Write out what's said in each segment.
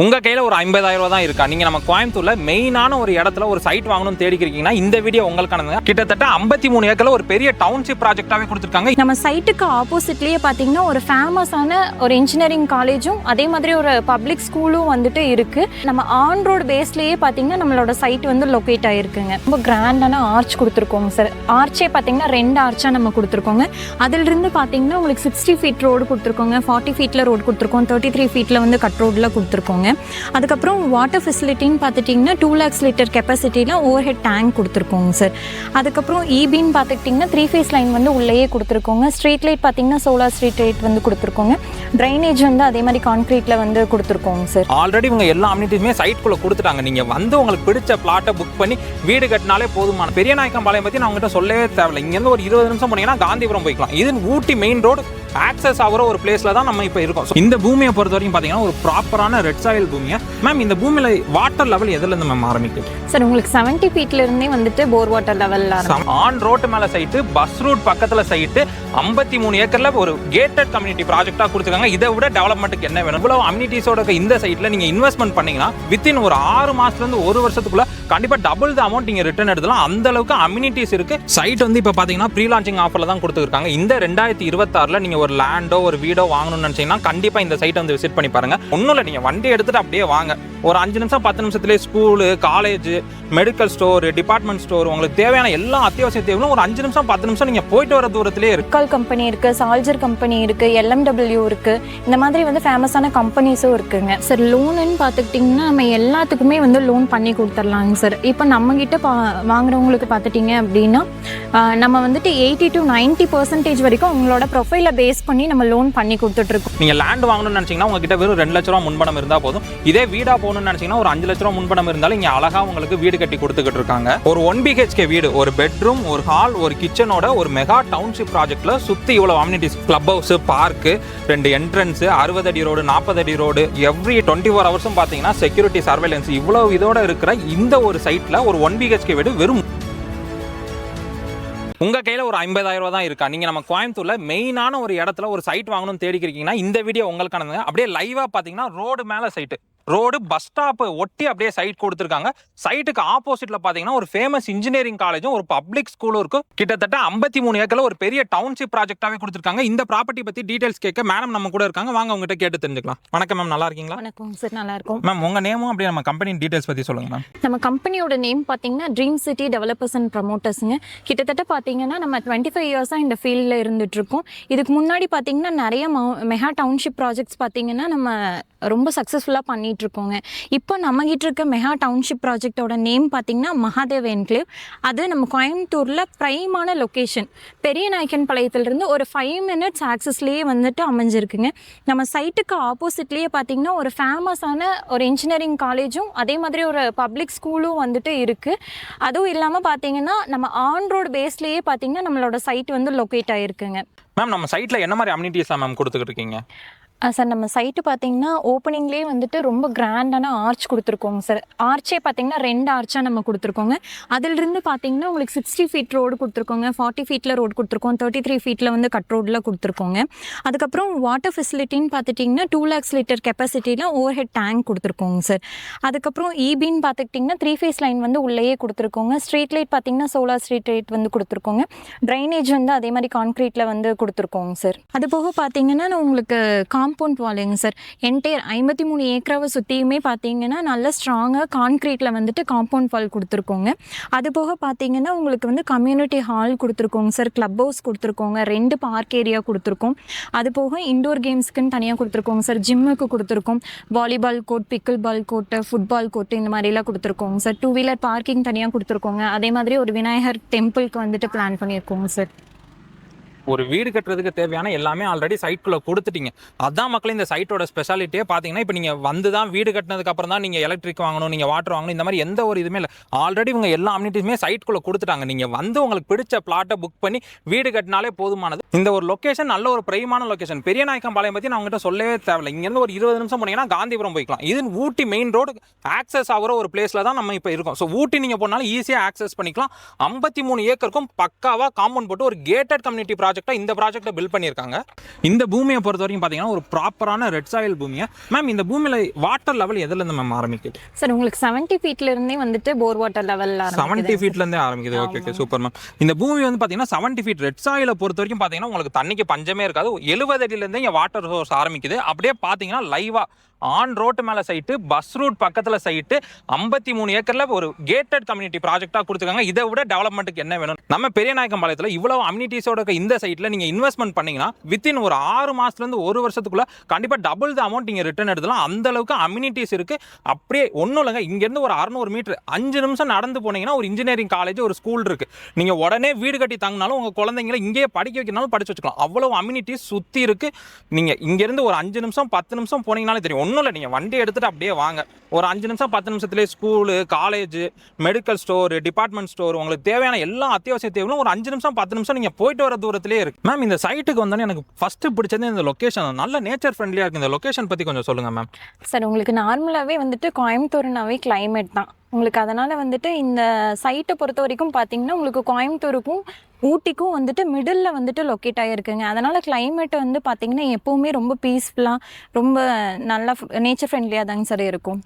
உங்க கையில ஒரு 50,000 ரூபாய் தான் இருக்கா? நீங்க நம்ம கோயம்புத்தூர்ல மெயினான ஒரு இடத்துல ஒரு சைட் வாங்கணும்னு தேடிக்கிறீங்கன்னா இந்த வீடியோ உங்களுக்கானது. கிட்டத்தட்ட 53 ஏக்கர்ல ஒரு பெரிய டவுன்ஷிப் ப்ராஜெக்டாவே கொடுத்துருக்காங்க. நம்ம சைட்டுக்கு ஆப்போசிட்லயே பாத்தீங்கன்னா ஒரு ஃபேமஸான ஒரு இன்ஜினியரிங் காலேஜும் அதே மாதிரி ஒரு பப்ளிக் ஸ்கூலும் வந்துட்டு இருக்கு. நம்ம ஆன் ரோடு பேஸ்லயே பாத்தீங்கன்னா நம்மளோட சைட் வந்து லொகேட் ஆயிருக்குங்க. ரொம்ப கிராண்டான ஆர்ச் கொடுத்துருக்கோங்க சார். ஆர்ச்சே பாத்தீங்கன்னா 2 ஆர்ச்சா நம்ம கொடுத்துருக்கோங்க. அதுல இருந்து பாத்தீங்கன்னா உங்களுக்கு 60 ஃபீட் ரோடு கொடுத்துருக்கோங்க, 40 ஃபீட்ல ரோடு கொடுத்துருக்கோம், 33 ஃபீட்ல வந்து கட் ரோட்ல கொடுத்துருக்கோங்க. அதுக்கப்புறம் வாட்டர் ஃபெசிலிட்டின்னு பார்த்துட்டிங்கன்னா 2 lakhs லிட்டர் கெப்பாசிட்டியில் ஓவர் ஹெட் டேங்க் கொடுத்துருக்கோங்க சார். அதுக்கப்புறம் ஈபின்னு பார்த்துக்கிட்டிங்கன்னா 3 phase லைன் வந்து உள்ளேயே கொடுத்துருக்கோங்க. ஸ்ட்ரீட் லைட் பார்த்தீங்கன்னா சோலார் ஸ்ட்ரீட் லைட் வந்து கொடுத்துருக்கோங்க. ட்ரைனேஜ் வந்து அதே மாதிரி கான்க்ரீட்டில் வந்து கொடுத்துருக்கோங்க சார். ஆல்ரெடி இவங்க எல்லா அம்யூனிட்டிஸுமே சைட்குள்ளே கொடுத்துட்டாங்க. நீங்கள் வந்து உங்களுக்கு பிடிச்ச பிளாட்டை புக் பண்ணி வீடு கட்டினாலே போதுமான. பெரியநாயக்கம்பாளையம் பற்றி நான் உங்கள்கிட்ட சொல்லவே தேவையில்லை. இங்கேருந்து ஒரு 20 நிமிஷம் போனீங்கன்னா காந்திபுரம் போய்க்கலாம். இது ஊட்டி மெயின் ரோடு ஆக்சஸ் ஆகிற ஒரு பிளேஸ்ல தான் நம்ம இப்போ இருக்கோம். இந்த பூமியை பொறுத்த வரைக்கும் பார்த்தீங்கன்னா ஒரு ப்ராப்பரான ரெட் சாயில் பூமியை. மேம், இந்த பூமியில் வாட்டர் லெவல் எதுலேருந்து மேம் ஆரம்பிக்குது? சார் உங்களுக்கு 70 ஃபீட்ல இருந்தே வந்துட்டு போர் வாட்டர் லெவல் ஆன் ரோட்டு மேலே சைட்டு, பஸ் ரூட் பக்கத்தில் சைட்டு, 53 ஏக்கர்ல ஒரு கேட்டட் கம்யூனிட்டி ப்ராஜெக்டாக கொடுத்துருக்காங்க. இதை விட டெவலப்மெண்ட்டுக்கு என்ன வேணும்? இவ்வளோ அம்யூனிட்டிஸோட இந்த சைட்டில் நீங்கள் இன்வெஸ்ட்மெண்ட் பண்ணீங்கன்னா வித்தின் ஒரு 6 மாசத்துலேருந்து 1 வருஷத்துக்குள்ள கண்டிப்பாக டபுள் த அமௌண்ட் நீங்கள் ரிட்டர்ன் எடுக்கலாம். அந்த அளவுக்கு அம்யூனிட்டிஸ் இருக்கு. சைட் வந்து இப்போ பார்த்தீங்கன்னா ப்ரீ லான்ச்சிங் ஆஃபரில் தான் கொடுத்துருக்காங்க. இந்த 2026 நீங்கள் ஒரு லேண்டோ ஒரு வீடோ வாங்கணும்னு நினைச்சீங்கன்னா கண்டிப்பாக இந்த சைட்டை வந்து விசிட் பண்ணி பாருங்க. ஒன்றும் இல்லை, நீங்கள் வண்டி எடுத்துட்டு அப்படியே வாங்க. ஒரு 5 நிமிஷம் 10 நிமிஷத்துலேயே school, college, medical store, department store, உங்களுக்கு தேவையான எல்லா அத்தியாவசிய தேவையும் ஒரு 5 நிமிஷம் 10 நிமிஷம் நீங்கள் போயிட்டு வர தூரத்திலே இருக்கு. கால் கம்பெனி இருக்கு, சால்ஜர் கம்பெனி இருக்கு, LMW இருக்கு. இந்த மாதிரி வந்து ஃபேமஸான கம்பெனிஸும் இருக்குங்க சார். லோனுன்னு பார்த்துக்கிட்டிங்கன்னா நம்ம எல்லாத்துக்குமே வந்து லோன் பண்ணி கொடுத்துடலாங்க சார். இப்போ நம்ம கிட்ட வாங்குறவங்களுக்கு பார்த்துட்டிங்க அப்படின்னா நம்ம வந்துட்டு 80 to 90% வரைக்கும் உங்களோட ப்ரொஃபைலை பேஸ் பண்ணி நம்ம லோன் பண்ணி கொடுத்துட்ருக்கோம். நீங்கள் லேண்ட் வாங்கணும்னு நினச்சிங்கன்னா உங்ககிட்ட வெறும் 2 லட்ச ரூபா முன்பணம் இருந்தால் போதும். இதே வீடாக போகணும்னு நினச்சிங்கன்னா ஒரு 5 லட்ச ரூபா முன்பணம் இருந்தாலும் இங்கே அழகாக உங்களுக்கு வீடு கட்டி கொடுத்துக்கிட்டு இருக்காங்க. ஒரு 1 BHK வீடு, ஒரு பெட்ரூம், ஒரு ஹால், ஒரு கிச்சனோட ஒரு மெகா டவுன்ஷிப் ப்ராஜெக்ட்ல சுற்றி இவ்வளோ amenities, club house, park, 2 entrance, 60 அடி ரோடு, 40 அடி ரோடு, எவ்ரி 24 ஹவர்ஸும் பார்த்தீங்கன்னா செக்யூரிட்டி சர்வேலன்ஸ் இவ்வளோ இதோட இருக்கிற இந்த ஒரு சைட்டில் ஒரு 1 BHK வீடு வெறும் உங்க கையில ஒரு 50,000 ரூபாய் தான் இருக்கா? நீங்க நம்ம கோயம்புத்தூர்ல மெயினான ஒரு இடத்துல ஒரு சைட் வாங்கணும்னு தேடிக்கிறீங்கன்னா இந்த வீடியோ உங்களுக்கானது. அப்படியே லைவா பாத்தீங்கன்னா ரோடு மேல சைட்டு, ரோடு பஸ் ஸ்டாப் ஒட்டி அப்படியே சைட் கொடுத்துருக்காங்க. சைட்டுக்கு ஆப்போசிட்ல பாத்தீங்கன்னா ஒரு ஃபேமஸ் இன்ஜினியரிங் காலேஜும் ஒரு பப்ளிக் ஸ்கூலும் இருக்கு. கிட்டத்தட்ட 53 ஏக்கர்ல ஒரு பெரிய டவுன்ஷிப் ப்ராஜெக்டாவே கொடுத்துருக்காங்க. இந்த ப்ராப்பர்ட்டி பத்தி டீடைல்ஸ் கேட்க மேடம் நம்ம கூட இருக்காங்க. வாங்க உங்ககிட்ட கேட்டு தெரிஞ்சுக்கலாம். வணக்கம் மேம், நல்லா இருக்கீங்களா? வணக்கம் சார், நல்லா இருக்கும் மேம். உங்க நேமும் அப்படியே நம்ம கம்பெனி டீடைல்ஸ் பத்தி சொல்லுங்க மேம். நம்ம கம்பெனியோட நேம் பார்த்தீங்கன்னா ட்ரீம் சிட்டி டெவலப்பர்ஸ் அண்ட் ப்ரமோட்டர்ஸுங்க. கிட்டத்தட்ட பார்த்தீங்கன்னா நம்ம 25 இயர்ஸாக இந்த ஃபீல்டில் இருந்துகிட்ருக்கோம். இதுக்கு முன்னாடி பார்த்தீங்கன்னா நிறைய மெகா டவுன்ஷிப் ப்ராஜெக்ட்ஸ் பார்த்தீங்கன்னா நம்ம ரொம்ப சக்ஸஸ்ஃபுல்லாக பண்ணிகிட்ருக்கோங்க. இப்போ நம்மகிட்ட இருக்க மெகா டவுன்ஷிப் ப்ராஜெக்டோட நேம் பார்த்தீங்கன்னா மகாதேவ் என்க்ளேவ். அது நம்ம கோயம்புத்தூரில் ப்ரைமான லொக்கேஷன், பெரியநாயக்கன்பாளையத்துலேருந்து ஒரு 5 minutes ஆக்சஸ்லேயே வந்துட்டு அமைஞ்சிருக்குங்க. நம்ம சைட்டுக்கு ஆப்போசிட்லேயே பார்த்தீங்கன்னா ஒரு ஃபேமஸான ஒரு இன்ஜினியரிங் காலேஜும் அதே மாதிரி ஒரு பப்ளிக் ஸ்கூலும் வந்துட்டு இருக்குது. அதுவும் இல்லாமல் பார்த்தீங்கன்னா நம்ம ஆன் ரோடு பேஸ்லேயே பார்த்தீங்கன்னா நம்மளோட சைட் வந்து லொக்கேட் ஆகிருக்குங்க. மேம், நம்ம சைட்டில் என்ன மாதிரி அம்யூனிட்டிஸ்லாம் மேம் கொடுத்துக்கிட்டு இருக்கீங்க? சார் நம்ம சைட்டு பார்த்தீங்கன்னா ஓப்பனிங்லேயே வந்துட்டு ரொம்ப கிராண்டான ஆர்ச் கொடுத்துருக்கோங்க சார். ஆர்ச்சே பார்த்தீங்கன்னா 2 ஆர்ச்சாக நம்ம கொடுத்துருக்கோங்க. அதிலிருந்து பார்த்தீங்கன்னா உங்களுக்கு 60 ஃபீட் ரோடு கொடுத்துருக்கோங்க, 40 ஃபீட்டில் ரோடு கொடுத்துருக்கோம், 33 ஃபீட்டில் வந்து கட் ரோடில் கொடுத்துருக்கோங்க. அதுக்கப்புறம் வாட்டர் ஃபெசிலிட்டின்னு பார்த்துட்டிங்கன்னா 2 lakhs லிட்டர் கெப்பாசிட்டியில் ஓவர் ஹெட் டேங்க் கொடுத்துருக்கோங்க சார். அதுக்கப்புறம் ஈபின்னு பார்த்துக்கிட்டிங்கன்னா 3 phase லைன் வந்து உள்ளேயே கொடுத்துருக்கோங்க. ஸ்ட்ரீட் லைட் பார்த்தீங்கன்னா சோலார் ஸ்ட்ரீட் லைட் வந்து கொடுத்துருக்கோங்க. ட்ரைனேஜ் வந்து அதே மாதிரி கான்க்ரீட்டில் வந்து கொடுத்துருக்கோங்க சார். அது போக பார்த்தீங்கன்னா உங்களுக்கு காம்பவுண்ட் வாலுங்க சார். என்டையர் 53 ஏக்கராவை சுற்றியுமே பார்த்தீங்கன்னா நல்ல ஸ்ட்ராங்காக கான்க்ரீட்டில் வந்துட்டு காம்பவுண்ட் வால் கொடுத்துருக்கோங்க. அது போக பார்த்தீங்கன்னா உங்களுக்கு வந்து கம்யூனிட்டி ஹால் கொடுத்துருக்கோங்க சார், கிளப் ஹவுஸ் கொடுத்துருக்கோங்க, 2 பார்க் ஏரியா கொடுத்துருக்கோம். அது போக இண்டோர் கேம்ஸ்க்குன்னு தனியாக கொடுத்துருக்கோங்க சார், ஜிம்முக்கு கொடுத்துருக்கோம், volleyball court, pickleball court, football court, இந்த மாதிரிலாம் கொடுத்துருக்கோங்க சார். 2 வீலர் பார்க்கிங் தனியாக கொடுத்துருக்கோங்க. அதே மாதிரி ஒரு விநாயகர் டெம்பிளுக்கு வந்துட்டு பிளான் பண்ணியிருக்கோங்க சார். ஒரு வீடு கட்டுறதுக்கு தேவையான எல்லாமே ஆல்ரெடி சைட்குள்ளே கொடுத்துட்டீங்க. அதான் மக்கள் இந்த சைட்டோட ஸ்பெஷாலிட்டியே பார்த்தீங்கன்னா இப்போ நீங்கள் வந்து தான் வீடு கட்டினதுக்கு அப்புறம் தான் நீங்கள் எலக்ட்ரிக் வாங்கணும், நீங்கள் வாட்டர் வாங்கணும், இந்த மாதிரி எந்த ஒரு இதுவுமே இல்லை. ஆல்ரெடி இவங்க எல்லா அம்யூனிட்டிஸுமே சைட்குள்ளே கொடுத்துட்டாங்க. நீங்கள் வந்து உங்களுக்கு பிடிச்ச பிளாட்டை புக் பண்ணி வீடு கட்டினாலே போதுமானது. இந்த ஒரு லொகேஷன் நல்ல ஒரு பிரைமான லொகேஷன். பெரியநாயக்கம்பாளையம் பற்றி நான் உங்ககிட்ட சொல்லவே தேவையில்லை. இங்கேருந்து ஒரு 20 நிமிஷம் போனீங்கன்னா காந்திபுரம் போய்க்கலாம். இது ஊட்டி மெயின் ரோடு ஆக்சஸ் ஆகிற ஒரு பிளேஸில் தான் நம்ம இப்போ இருக்கோம். ஸோ ஊட்டி நீங்கள் போனாலும் ஈஸியாக ஆக்சஸ் பண்ணிக்கலாம். 53 ஏக்கருக்கும் பக்காவாக காம்பவுண்ட் போட்டு ஒரு கேட்டட் கம்யூனிட்டி ப்ராஜெக்டாக இந்த ப்ராஜெக்ட்டை பில்ட் பண்ணியிருக்காங்க. இந்த பூமியை பொறுத்த வரைக்கும் பார்த்தீங்கன்னா ஒரு ப்ராப்பரான ரெட் சாயில் பூமியை. மேம் இந்த பூமியில் வாட்டர் லெவல் எதுலேருந்து மேம் ஆரம்பிக்குது? சார் உங்களுக்கு 70 ஃபீட்ல இருந்தே வந்துட்டு போர் வாட்டர் லெவல் 70 ஃபீட்லேருந்தே ஆரம்பிக்குது. Okay super ma'am. இந்த பூமி வந்து பார்த்தீங்கன்னா 70 ஃபீட் ரெட் சாயிலை பொறுத்த வரைக்கும் பார்த்தீங்கன்னா உங்களுக்கு தண்ணிக்கு பஞ்சமே இருக்காது. 70 அடியிலேருந்து இங்கே வாட்டர் சோர்ஸ் ஆரம்பிக்குது. அப்படியே பார்த்தீங்கன்னா லைவா ஆன் ரோட்டு மேலே சைட்டு, பஸ் ரூட் பக்கத்தில் சைட்டு, 53 ஏக்கரில் ஒரு கேட்டட் கம்யூனிட்டி ப்ராஜெக்டாக கொடுத்துருக்காங்க. இதை விட டெவலப்மெண்ட்டுக்கு என்ன வேணும்? நம்ம பெரியநாயக்கம்பாளையத்தில் இவ்வளோ அம்யூனிட்டிஸோட இந்த சைட்டில் நீங்கள் இன்வெஸ்ட்மெண்ட் பண்ணிங்கன்னா வித்தின் ஒரு 6 மாதத்துலேருந்து 1 வருஷத்துக்குள்ளே கண்டிப்பாக டபுள் த அமௌண்ட் நீங்கள் ரிட்டர்ன் எடுக்கலாம். அந்த அளவுக்கு அம்யூனிட்டிஸ் இருக்குது. அப்படியே ஒன்றும் இல்லைங்க, இங்கேருந்து ஒரு 600 மீட்டர் 5 நிமிஷம் நடந்து போனீங்கன்னா ஒரு இன்ஜினியரிங் காலேஜ், ஒரு ஸ்கூல் இருக்குது. நீங்கள் உடனே வீடு கட்டி தங்கினாலும் உங்கள் குழந்தைங்களை இங்கேயே படிக்க வைக்கனாலும் படிச்சு வச்சுக்கலாம். அவ்வளோ அம்யூனிட்டிஸ் சுற்றி இருக்குது. நீங்கள் இங்கேருந்து ஒரு 5 நிமிஷம் 10 நிமிஷம் போனீங்கனாலே தெரியும். ஒன்றும் இல்லை, நீங்கள் வண்டி எடுத்துகிட்டு அப்படியே வாங்க. ஒரு 5 நிமிஷம் 10 நிமிஷத்துலேயே school, college, medical store, department store, உங்களுக்கு தேவையான எல்லா அத்தியாவசிய தேவையும் ஒரு 5 நிமிஷம் 10 நிமிஷம் நீங்கள் போயிட்டு வர தூரத்திலே இருக்குது. மேம் இந்த சைட்டுக்கு வந்தோன்னே எனக்கு ஃபஸ்ட்டு பிடிச்சது இந்த லொக்கேஷன். நல்ல நேச்சர் ஃப்ரெண்ட்லியாக இருக்குது. இந்த லொக்கேஷன் பற்றி கொஞ்சம் சொல்லுங்கள் மேம். சார் உங்களுக்கு நார்மலாகவே வந்துட்டு கோயம்புத்தூர்னாவே கிளைமேட் தான் உங்களுக்கு. அதனால் வந்துட்டு இந்த சைட்டை பொறுத்த வரைக்கும் பார்த்தீங்கன்னா உங்களுக்கு கோயம்புத்தூருக்கும் ஊட்டிக்கும் வந்துட்டு மிடில் வந்துட்டு லொக்கேட் ஆகிருக்குங்க. அதனால் கிளைமேட் வந்து பார்த்தீங்கன்னா எப்போவுமே ரொம்ப பீஸ்ஃபுல்லாக, ரொம்ப நல்லா நேச்சர் ஃப்ரெண்ட்லியாக தாங்க சார் இருக்கும்.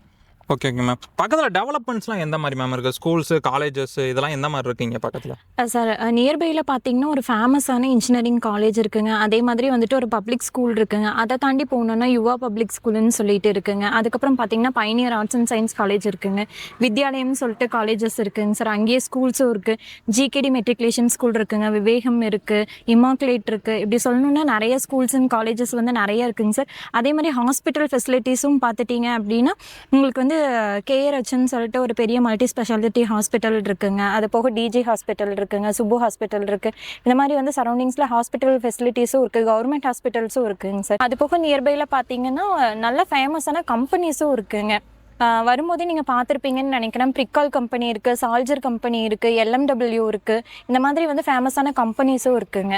ஓகேங்க மேம். பக்கத்தில் டெவலப்மெண்ட்ஸ்லாம் எந்த மாதிரி மேம் இருக்குது? ஸ்கூல்ஸு, காலேஜஸ் இதெல்லாம் எந்த மாதிரி இருக்குங்க பக்கத்தில்? சார் நியர்பையில் பார்த்தீங்கன்னா ஒரு ஃபேமஸான இன்ஜினியரிங் காலேஜ் இருக்குங்க. அதே மாதிரி வந்துட்டு ஒரு பப்ளிக் ஸ்கூல் இருக்குங்க. அதை தாண்டி போகணுன்னா யுவா பப்ளிக் ஸ்கூலுன்னு சொல்லிட்டு இருக்குங்க. அதுக்கப்புறம் பார்த்தீங்கன்னா Pioneer arts and science college இருக்குங்க. வித்யாலயம்னு சொல்லிட்டு காலேஜஸ் இருக்குங்க சார். அங்கேயே ஸ்கூல்ஸும் இருக்குது. ஜிகேடி மெட்ரிகுலேஷன் ஸ்கூல் இருக்குங்க. விவேகம் இருக்குது, இமாக்குலேட் இருக்குது. இப்படி சொல்லணுன்னா நிறைய ஸ்கூல்ஸ் அண்ட் காலேஜஸ் வந்து நிறைய இருக்குங்க சார். அதே மாதிரி ஹாஸ்பிட்டல் ஃபெசிலிட்டிஸும் பார்த்துட்டிங்க அப்படின்னா உங்களுக்கு வந்து கேஆர்ஹெச்னு சொல்லிட்டு ஒரு பெரிய மல்டி ஸ்பெஷாலிட்டி ஹாஸ்பிட்டல் இருக்குங்க. அது போக டிஜி ஹாஸ்பிட்டல் இருக்குங்க, சுப்பு ஹாஸ்பிட்டல் இருக்குது. இந்த மாதிரி வந்து சரௌண்டிங்ஸில் ஹாஸ்பிட்டல் ஃபெசிலிட்டிஸும் இருக்குது, கவர்மெண்ட் ஹாஸ்பிட்டல்ஸும் இருக்குங்க சார். அது போக நியர்பையில் பார்த்தீங்கன்னா நல்ல ஃபேமஸான கம்பெனிஸும் இருக்குங்க. வரும்போதே நீங்கள் பார்த்துருப்பீங்கன்னு நினைக்கிறேன். ப்ரிக்கால் கம்பெனி இருக்குது, சால்ஜர் கம்பெனி இருக்குது, LMW இருக்குது. இந்த மாதிரி வந்து ஃபேமஸான கம்பெனிஸும் இருக்குங்க.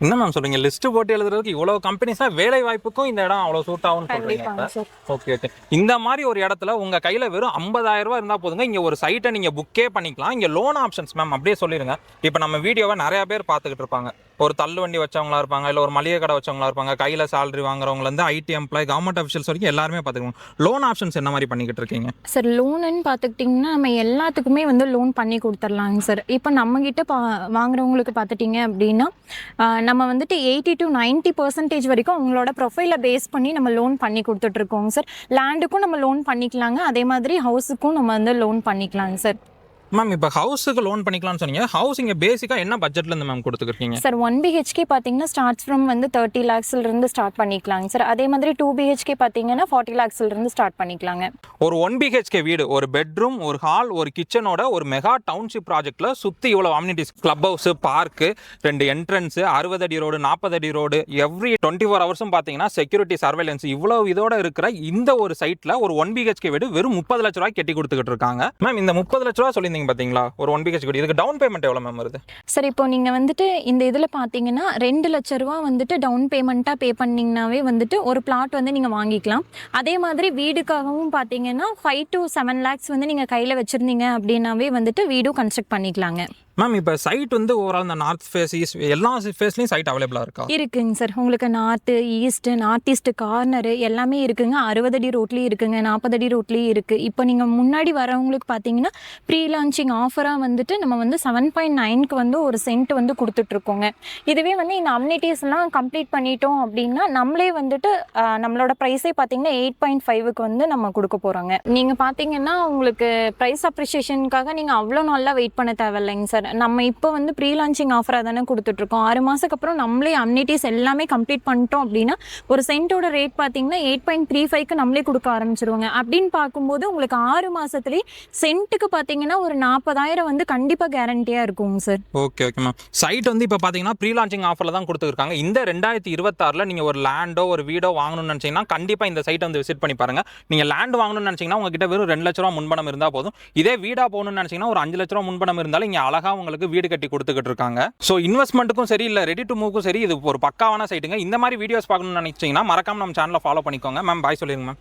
என்ன மேம் சொல்றீங்க? லிஸ்ட் போட்டு எழுதுறதுக்கு இவ்வளவு கம்பெனிஸா, வேலை வாய்ப்புக்கும் இந்த இடம் அவ்வளவு சூட் ஆகும்னு சொல்றீங்க. ஓகே. இந்த மாதிரி ஒரு இடத்துல உங்க கையில வெறும் 50,000 ரூபாய் இருந்தா போதுங்க. இங்க ஒரு சைட்டை நீங்க புக்கே பண்ணிக்கலாம். இங்க லோன் ஆப்ஷன்ஸ் மேம் அப்படியே சொல்லிருங்க. இப்போ நம்ம வீடியோவை நிறைய பேர் பார்த்துக்கிட்டு இருப்பாங்க. ஒரு தள்ளு வண்டி வச்சவங்களா இருப்பாங்க, இல்லை ஒரு மளிகை கடை வச்சவங்களா இருப்பாங்க, கையில் சேலரி வாங்குறவங்க இருந்து ஐடி எம்ப்ளாய், கவர்மெண்ட் அஃபிஷியல்ஸ் வரைக்கும் எல்லாருமே பார்த்துக்கோங்க. லோன் ஆப்ஷன்ஸ் என்ன மாதிரி பண்ணிக்கிட்டு இருக்கீங்க சார்? லோனுன்னு பார்த்துக்கிட்டிங்கன்னா நம்ம எல்லாத்துக்குமே வந்து லோன் பண்ணி கொடுத்துர்லாங்க சார். இப்போ நம்மக்கிட்ட வாங்குறவங்களுக்கு பார்த்துட்டிங்க அப்படின்னா நம்ம வந்துட்டு 80 to 90% வரைக்கும் அவங்களோட ப்ரொஃபைலை பேஸ் பண்ணி நம்ம லோன் பண்ணி கொடுத்துட்ருக்கோங்க சார். லேண்டுக்கும் நம்ம லோன் பண்ணிக்கலாங்க, அதே மாதிரி ஹவுஸுக்கும் நம்ம வந்து லோன் பண்ணிக்கலாங்க சார். மேம் இப்போ ஹவுஸுக்கு லோன் பண்ணிக்கலாம்னு சொன்னீங்க. ஹவுஸ் இங்கே பேசிக்காக என்ன பட்ஜெட்லேருந்து மேம் கொடுத்துருக்கீங்க சார்? 1 BHK பார்த்தீங்கன்னா ஸ்டார்ட்ஸ் ஃப்ரம் வந்து 30 lakhsலேருந்து ஸ்டார்ட் பண்ணிக்கலாங்க சார். அதே மாதிரி 2 BHK பார்த்தீங்கன்னா 40 lakhsலேருந்து ஸ்டார்ட் பண்ணிக்கலாங்க. ஒரு 1 BHK வீடு, ஒரு பெட்ரூம், ஒரு ஹால், ஒரு கிச்சனோட ஒரு மெகா டவுன்ஷிப் ப்ராஜெக்ட்டில் சுற்றி இவ்வளோ amenities, club house, park, 2 entrance, 60 அடி ரோடு, 40 அடி ரோடு, எவ்ரி 24 ஹவர்ஸும் பார்த்தீங்கன்னா செக்யூரிட்டி, சர்வேலன்ஸ் இவ்வளோ இதோட இருக்கிற இந்த ஒரு சைட்டில் ஒரு 1 BHK வீடு வெறும் 30 லட்ச ரூபாய் கட்டி கொடுத்துக்கிட்டு இருக்காங்க. மேம் இந்த 30 லட்ச ரூபா சொல்லியிருந்தீங்க பாத்தீங்களா, ஒரு 1 BHK வீடு, இதுக்கு டவுன் பேமெண்ட் எவ்வளவு மேம் வருது? சார் இப்போ நீங்க வந்துட்டு இந்த இதுல பாத்தீங்கன்னா 2 லட்ச ரூபா வந்துட்டு டவுன் பேமெண்ட்டா பே பண்ணீங்கன்னாவே வந்துட்டு ஒரு பிளாட் வந்து நீங்க வாங்கிக்கலாம். அதே மாதிரி வீடுக்காகவும் பாத்தீங்கன்னா 5 to 7 lakhs வந்து நீங்க கையில வச்சிருந்தீங்க அப்படின்னாவே வந்துட்டு வீடும் கன்ஸ்ட்ரக்ட் பண்ணிக்கலாங்க. மேம் இப்போ சைட் வந்து ஓவரால் இந்த நார்த் ஃபேஸ், ஈஸ்ட் எல்லா ஃபேஸ்லையும் சைட் அவைலபிளாக இருக்கா? இருக்குங்க சார். உங்களுக்கு நார்த்து, நார்த் ஈஸ்ட் கார்னரு எல்லாமே இருக்குங்க. 60 அடி ரோட்லேயும் இருக்குங்க, 40 அடி ரோட்லேயும் இருக்குது. இப்போ நீங்கள் முன்னாடி வரவங்களுக்கு பார்த்தீங்கன்னா ப்ரீ லான்ச்சிங் ஆஃபராக வந்துட்டு நம்ம வந்து 7.9க்கு வந்து ஒரு சென்ட் வந்து கொடுத்துட்ருக்கோங்க. இதுவே வந்து இந்த அம்யூனிட்டிஸ்லாம் கம்ப்ளீட் பண்ணிட்டோம் அப்படின்னா நம்மளே வந்துட்டு நம்மளோட ப்ரைஸே பார்த்தீங்கன்னா 8.5க்கு வந்து நம்ம கொடுக்க போகிறோங்க. நீங்கள் பார்த்தீங்கன்னா உங்களுக்கு ப்ரைஸ் அப்ரிஷியேஷனுக்காக நீங்கள் அவ்வளோ நாளாக வெயிட் பண்ண தேவையில்லைங்க சார். நம்ம இப்போ வந்து ப்ரீ லான்ச்சிங் ஆஃபராக தானே கொடுத்துட்ருக்கோம். 6 மாதத்துக்கு அப்புறம் நம்மளே அம்யூனிட்டிஸ் எல்லாமே கம்ப்ளீட் பண்ணிட்டோம் அப்படின்னா ஒரு சென்ட்டோட ரேட் பார்த்தீங்கன்னா 8.35க்கு நம்மளே கொடுக்க ஆரம்பிச்சிருவாங்க. அப்படின்னு பார்க்கும்போது உங்களுக்கு 6 மாதத்துலேயே சென்ட்டுக்கு பார்த்தீங்கன்னா ஒரு 40,000 வந்து கண்டிப்பாக கேரண்டியாக இருக்குங்க sir. Okay okay ma'am. Side வந்து இப்போ பார்த்தீங்கன்னா ப்ரீ லான்ச்சிங் ஆஃபரில் தான் கொடுத்துருக்காங்க. இந்த 2026 நீங்கள் ஒரு லேண்டோ ஒரு வீடோ வாங்கணும்னு நினச்சிங்கன்னா கண்டிப்பாக இந்த சைட்டை வந்து விசிட் பண்ணி பாருங்கள். நீங்கள் லேண்ட் வாங்கணும்னு நினச்சிங்கன்னா உங்ககிட்ட வெறும் 2 லட்ச ரூபா முன்பணம் இருந்தால் போதும். இதே வீடாக போகணும்னு நினச்சிங்கன்னா ஒரு 5 லட்ச ரூபா முன்பணம் இருந்தாலும் இங்கே அழகாக உங்களுக்கு வீடு கட்டி கொடுத்துக்கிட்டு இருக்காங்க. ஸோ இன்வெஸ்ட்மெண்ட்டுக்கும் சரி இல்லை ரெடி டு மூவ்க்கும் சரி இது ஒரு பக்காவான சைட்டுங்க. இந்த மாதிரி வீடியோஸ் பார்க்கணும்னு நினைச்சீங்கன்னா மறக்காம நம்ம சேனலை ஃபாலோ பண்ணிக்கோங்க. மேம் பாய் சொல்லிடுங்க மேம்.